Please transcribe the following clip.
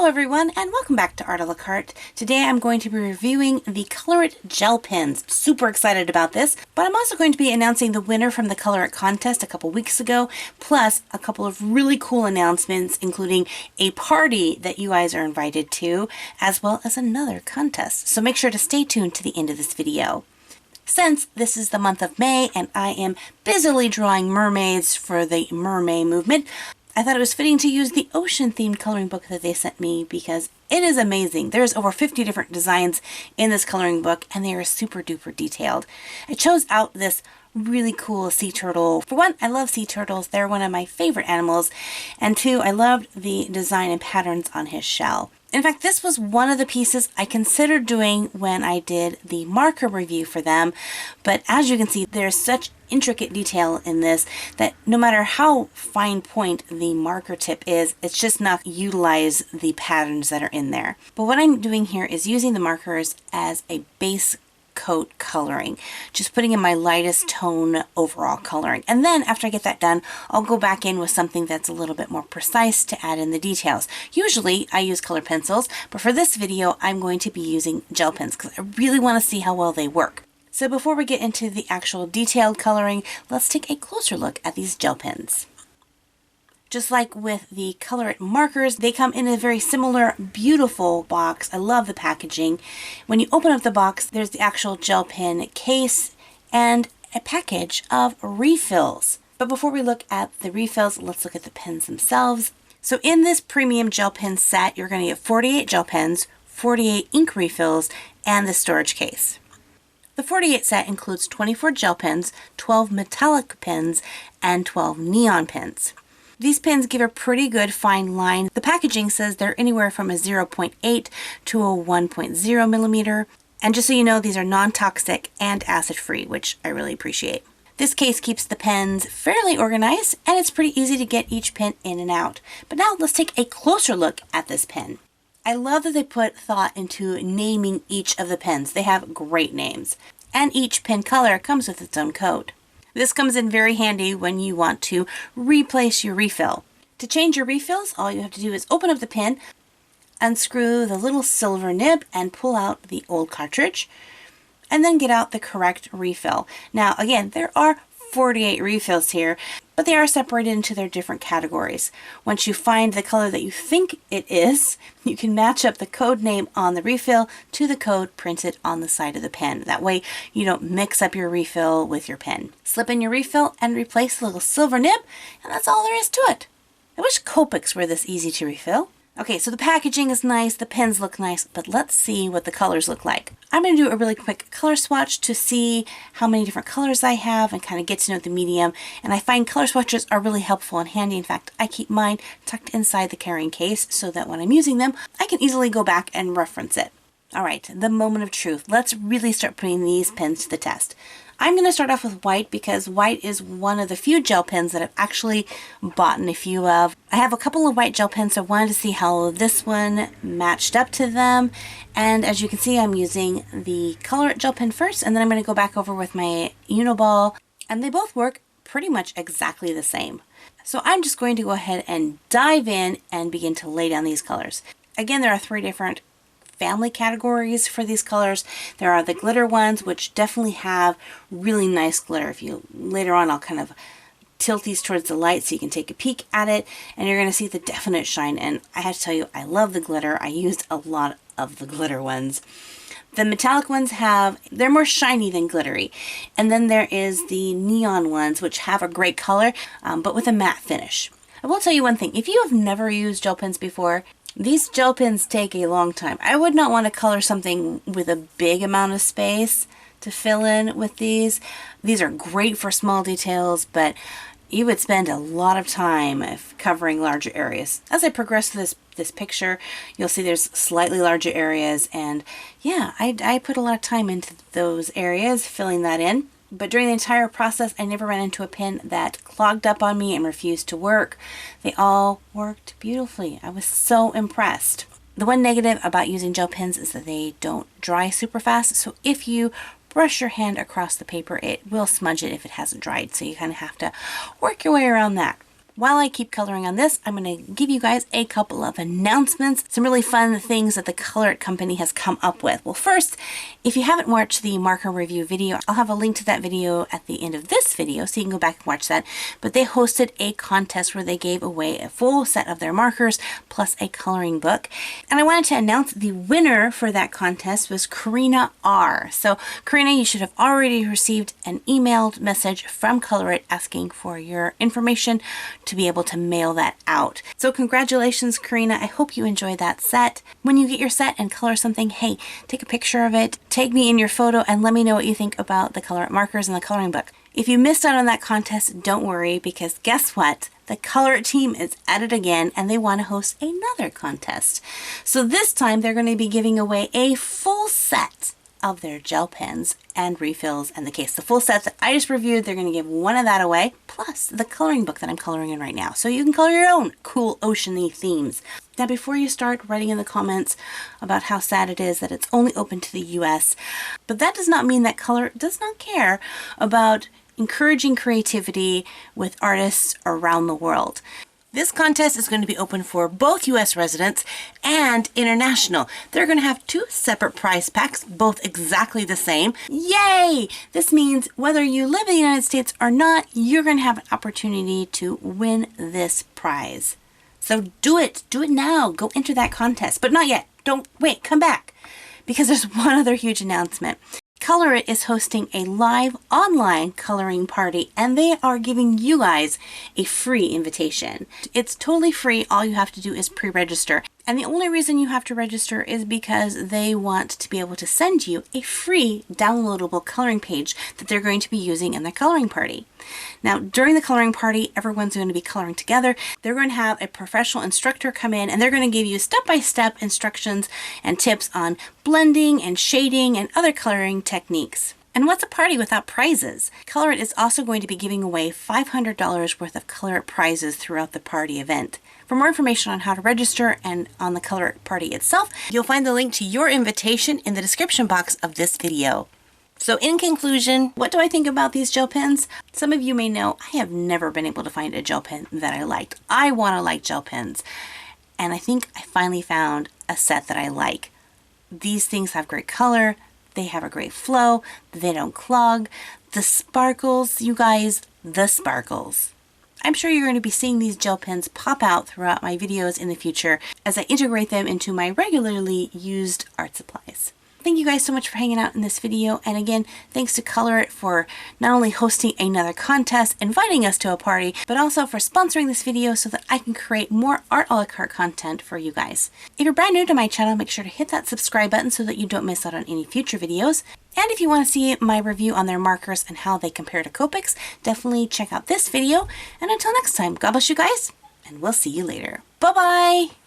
Hello everyone, and welcome back to Art a la Carte. Today I'm going to be reviewing the ColorIt GelPens. Super excited about this, but I'm also going to be announcing the winner from the ColorIt contest a couple weeks ago, plus a couple of really cool announcements, including a party that you guys are invited to, as well as another contest. So make sure to stay tuned to the end of this video. Since this is the month of May and I am busily drawing mermaids for the mermaid movement, I thought it was fitting to use the ocean-themed coloring book that they sent me because it is amazing. There's over 50 different designs in this coloring book and they are super duper detailed. I chose out this really cool sea turtle. For one, I love sea turtles. They're one of my favorite animals. And two, I loved the design and patterns on his shell. In fact, this was one of the pieces I considered doing when I did the marker review for them, but as you can see, there's such intricate detail in this that no matter how fine point the marker tip is, it's just not utilize the patterns that are in there. But what I'm doing here is using the markers as a base coat coloring, just putting in my lightest tone overall coloring, and then after I get that done, I'll go back in with something that's a little bit more precise to add in the details. Usually I use color pencils, but for this video I'm going to be using gel pens because I really want to see how well they work. So before we get into the actual detailed coloring, let's take a closer look at these gel pens. Just like with the ColorIt markers, they come in a very similar, beautiful box. I love the packaging. When you open up the box, there's the actual gel pen case and a package of refills. But before we look at the refills, let's look at the pens themselves. So in this premium gel pen set, you're going to get 48 gel pens, 48 ink refills, and the storage case. The 48 set includes 24 gel pens, 12 metallic pens, and 12 neon pens. These pens give a pretty good fine line. The packaging says they're anywhere from a 0.8 to a 1.0 millimeter. And just so you know, these are non-toxic and acid-free, which I really appreciate. This case keeps the pens fairly organized, and it's pretty easy to get each pen in and out. But now let's take a closer look at this pen. I love that they put thought into naming each of the pens. They have great names. And each pen color comes with its own code. This comes in very handy when you want to replace your refill. To change your refills, all you have to do is open up the pen, unscrew the little silver nib and pull out the old cartridge, and then get out the correct refill. Now again, there are 48 refills here, but they are separated into their different categories. Once you find the color that you think it is, you can match up the code name on the refill to the code printed on the side of the pen. That way you don't mix up your refill with your pen. Slip in your refill and replace the little silver nib, and that's all there is to it. I wish Copics were this easy to refill. Okay, so the packaging is nice, the pens look nice, but let's see what the colors look like. I'm going to do a really quick color swatch to see how many different colors I have and kind of get to know the medium. And I find color swatches are really helpful and handy. In fact, I keep mine tucked inside the carrying case so that when I'm using them, I can easily go back and reference it. All right, the moment of truth. Let's really start putting these pens to the test. I'm going to start off with white because white is one of the few gel pens that I've actually bought a few of. I have a couple of white gel pens, so I wanted to see how this one matched up to them. And as you can see, I'm using the ColorIt gel pen first, and then I'm going to go back over with my Uniball, and they both work pretty much exactly the same. So I'm just going to go ahead and dive in and begin to lay down these colors. Again, there are 3 different family categories for these colors. There are the glitter ones, which definitely have really nice glitter. If you later on, I'll kind of tilt these towards the light so you can take a peek at it, and you're going to see the definite shine. And I have to tell you, I love the glitter. I used a lot of the glitter ones. The metallic ones they're more shiny than glittery. And then there is the neon ones, which have a great color, but with a matte finish. I will tell you one thing. If you have never used gel pens before, these gel pens take a long time. I would not want to color something with a big amount of space to fill in with these. These are great for small details, but you would spend a lot of time covering larger areas. As I progress through this picture, you'll see there's slightly larger areas, and yeah, I put a lot of time into those areas, filling that in. But during the entire process, I never ran into a pen that clogged up on me and refused to work. They all worked beautifully. I was so impressed. The one negative about using gel pens is that they don't dry super fast. So if you brush your hand across the paper, it will smudge it if it hasn't dried. So you kind of have to work your way around that. While I keep coloring on this, I'm going to give you guys a couple of announcements, some really fun things that the ColorIt company has come up with. Well, first, if you haven't watched the marker review video, I'll have a link to that video at the end of this video, so you can go back and watch that. But they hosted a contest where they gave away a full set of their markers plus a coloring book. And I wanted to announce the winner for that contest was Karina R. So Karina, you should have already received an emailed message from ColorIt asking for your information to be able to mail that out. So congratulations, Karina. I hope you enjoy that set. When you get your set and color something, hey, take a picture of it, tag me in your photo, and let me know what you think about the ColorIt markers and the coloring book. If you missed out on that contest, don't worry, because guess what? The ColorIt team is at it again, and they want to host another contest. So this time they're going to be giving away a full set of their gel pens and refills and the case. The full set that I just reviewed, they're going to give one of that away, plus the coloring book that I'm coloring in right now. So you can color your own cool oceany themes. Now, before you start writing in the comments about how sad it is that it's only open to the US, but that does not mean that ColorIt does not care about encouraging creativity with artists around the world. This contest is going to be open for both US residents and international. They're going to have two separate prize packs, both exactly the same. Yay! This means whether you live in the United States or not, you're going to have an opportunity to win this prize. So do it. Do it now. Go enter that contest. But not yet. Don't wait. Come back. Because there's one other huge announcement. ColorIt is hosting a live online coloring party, and they are giving you guys a free invitation. It's totally free. All you have to do is pre-register. And the only reason you have to register is because they want to be able to send you a free downloadable coloring page that they're going to be using in their coloring party. Now, during the coloring party, everyone's going to be coloring together. They're going to have a professional instructor come in, and they're going to give you step-by-step instructions and tips on blending and shading and other coloring techniques. And what's a party without prizes? ColorIt is also going to be giving away $500 worth of ColorIt prizes throughout the party event. For more information on how to register and on the ColorIt party itself, you'll find the link to your invitation in the description box of this video. So in conclusion, what do I think about these gel pens? Some of you may know I have never been able to find a gel pen that I liked. I want to like gel pens. And I think I finally found a set that I like. These things have great color. They have a great flow. They don't clog. The sparkles, you guys, the sparkles. I'm sure you're going to be seeing these gel pens pop out throughout my videos in the future as I integrate them into my regularly used art supplies. Thank you guys so much for hanging out in this video. And again, thanks to ColorIt for not only hosting another contest, inviting us to a party, but also for sponsoring this video so that I can create more art a la carte content for you guys. If you're brand new to my channel, make sure to hit that subscribe button so that you don't miss out on any future videos. And if you want to see my review on their markers and how they compare to Copics, definitely check out this video. And until next time, God bless you guys, and we'll see you later. Bye-bye!